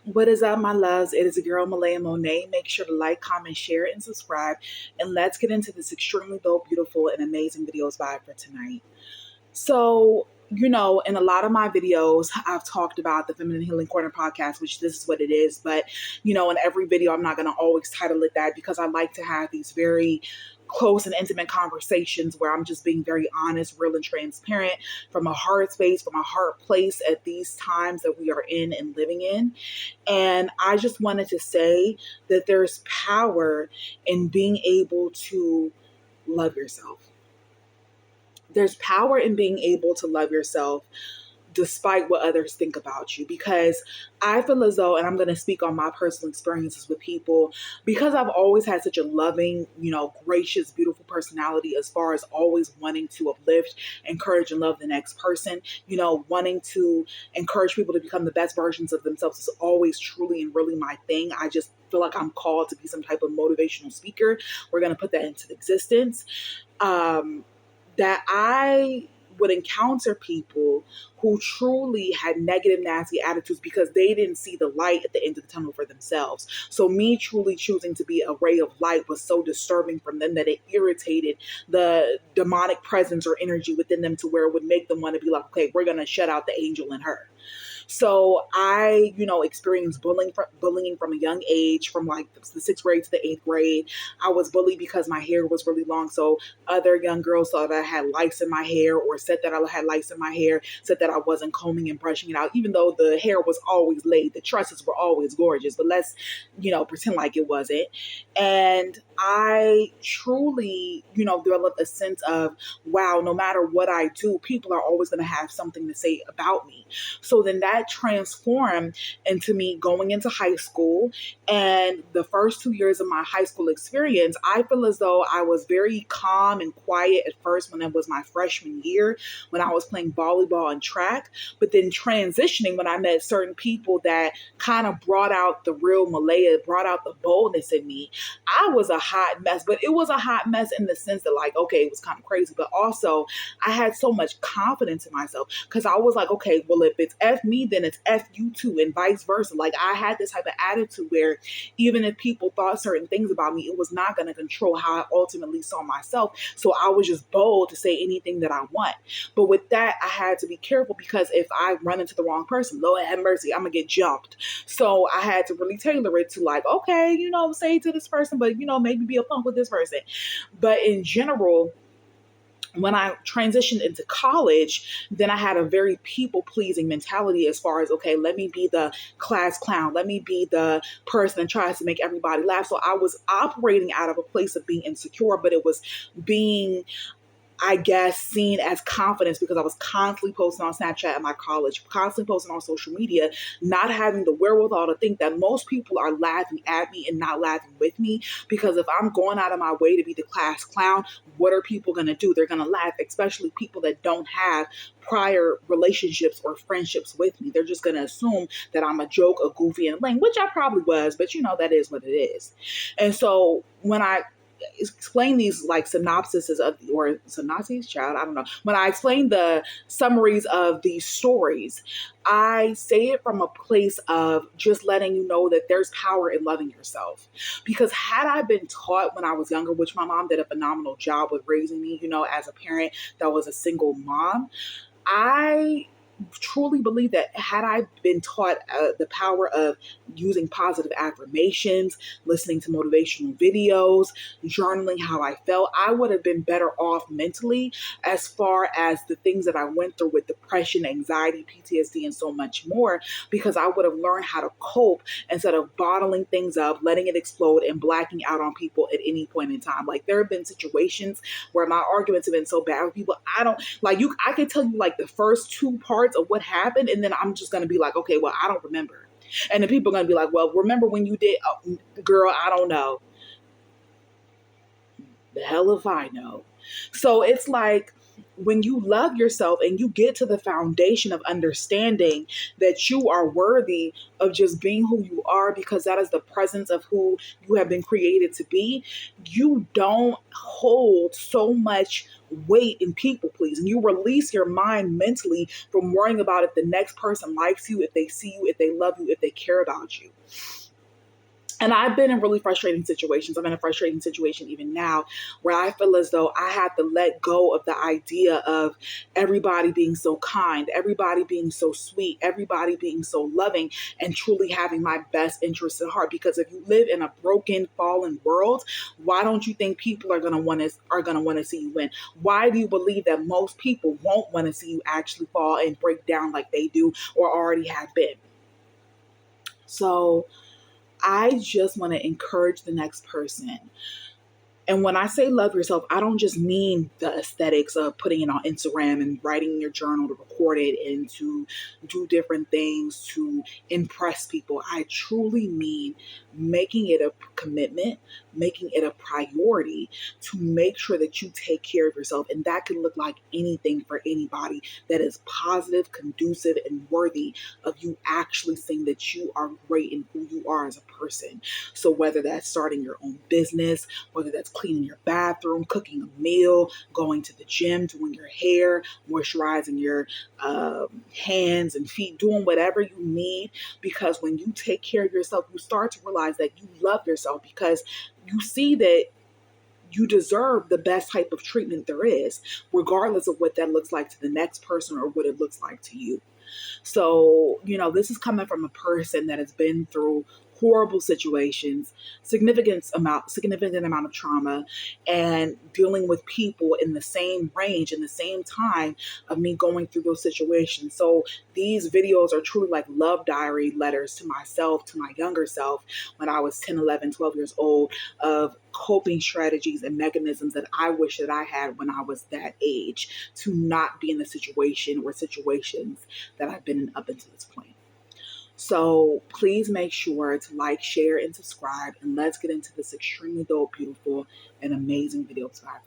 What is up, my loves? It is a girl, Malaya Monet. Make sure to like, comment, share, and subscribe. And let's get into this extremely dope, beautiful, and amazing videos vibe for tonight. So, in a lot of my videos, I've talked about the Feminine Healing Corner podcast, which this is what it is. But, in every video, I'm not going to always title it that because I like to have these very close and intimate conversations where I'm just being very honest, real, and transparent from a heart space, from a heart place at these times that we are in and living in. And I just wanted to say that there's power in being able to love yourself. There's power in being able to love yourself despite what others think about you, because I feel as though, and I'm going to speak on my personal experiences with people, because I've always had such a loving, gracious, beautiful personality as far as always wanting to uplift, encourage, and love the next person, wanting to encourage people to become the best versions of themselves is always truly and really my thing. I just feel like I'm called to be some type of motivational speaker. We're going to put that into existence. That I would encounter people who truly had negative, nasty attitudes because they didn't see the light at the end of the tunnel for themselves. So me truly choosing to be a ray of light was so disturbing from them that it irritated the demonic presence or energy within them to where it would make them want to be like, okay, we're going to shut out the angel in her. So I, experienced bullying from a young age, from like the sixth grade to the eighth grade. I was bullied because my hair was really long. So other young girls thought that I had lice in my hair, or said that I had lice in my hair, said that I wasn't combing and brushing it out, even though the hair was always laid. The tresses were always gorgeous, but let's, pretend like it wasn't. And I truly, developed a sense of, wow, no matter what I do, people are always going to have something to say about me. So then that transformed into me going into high school. And the first 2 years of my high school experience, I feel as though I was very calm and quiet at first when it was my freshman year, when I was playing volleyball and track. But then transitioning when I met certain people that kind of brought out the real Malaya, brought out the boldness in me. I was a hot mess, but it was a hot mess in the sense that, like, okay, it was kind of crazy, but also I had so much confidence in myself because I was like, okay, well, if it's F me, then it's F you too, and vice versa. Like, I had this type of attitude where even if people thought certain things about me, it was not going to control how I ultimately saw myself. So I was just bold to say anything that I want. But with that, I had to be careful because if I run into the wrong person, Lord have mercy, I'm going to get jumped. So I had to really tailor it to, like, okay, say to this person, but, maybe be a punk with this person. But in general, when I transitioned into college, then I had a very people-pleasing mentality as far as, okay, let me be the class clown. Let me be the person that tries to make everybody laugh. So I was operating out of a place of being insecure, but it was being, I guess, seen as confidence because I was constantly posting on Snapchat at my college, constantly posting on social media, not having the wherewithal to think that most people are laughing at me and not laughing with me. Because if I'm going out of my way to be the class clown, what are people going to do? They're going to laugh, especially people that don't have prior relationships or friendships with me. They're just going to assume that I'm a joke, a goofy, and lame, which I probably was, but that is what it is. And so when I explain these like synopsises of, or synopses, child, I don't know. When I explain the summaries of these stories, I say it from a place of just letting you know that there's power in loving yourself. Because had I been taught when I was younger, which my mom did a phenomenal job with raising me, as a parent that was a single mom, I truly believe that had I been taught the power of using positive affirmations, listening to motivational videos, journaling how I felt, I would have been better off mentally as far as the things that I went through with depression, anxiety, PTSD, and so much more, because I would have learned how to cope instead of bottling things up, letting it explode, and blacking out on people at any point in time. Like, there have been situations where my arguments have been so bad with people, I could tell you like the first two parts of what happened, and then I'm just going to be like, okay, well, I don't remember. And then people are going to be like, well, remember when you did? Oh, girl, I don't know. The hell if I know. So it's like, when you love yourself and you get to the foundation of understanding that you are worthy of just being who you are, because that is the presence of who you have been created to be, you don't hold so much weight in people please, and you release your mind mentally from worrying about if the next person likes you, if they see you, if they love you, if they care about you. And I've been in really frustrating situations. I'm in a frustrating situation even now where I feel as though I have to let go of the idea of everybody being so kind, everybody being so sweet, everybody being so loving, and truly having my best interests at heart. Because if you live in a broken, fallen world, why don't you think people are gonna want to see you win? Why do you believe that most people won't want to see you actually fall and break down like they do or already have been? So I just want to encourage the next person. And when I say love yourself, I don't just mean the aesthetics of putting it on Instagram and writing in your journal to record it and to do different things to impress people. I truly mean making it a commitment, making it a priority to make sure that you take care of yourself. And that can look like anything for anybody that is positive, conducive, and worthy of you actually saying that you are great in who you are as a person. So whether that's starting your own business, whether that's cleaning your bathroom, cooking a meal, going to the gym, doing your hair, moisturizing your hands and feet, doing whatever you need. Because when you take care of yourself, you start to realize that you love yourself, because you see that you deserve the best type of treatment there is, regardless of what that looks like to the next person or what it looks like to you. So, this is coming from a person that has been through horrible situations, significant amount of trauma, and dealing with people in the same range, in the same time of me going through those situations. So these videos are truly like love diary letters to myself, to my younger self, when I was 10, 11, 12 years old, of coping strategies and mechanisms that I wish that I had when I was that age, to not be in the situation or situations that I've been in up until this point. So please make sure to like, share, and subscribe, and let's get into this extremely dope, beautiful, and amazing video for tonight.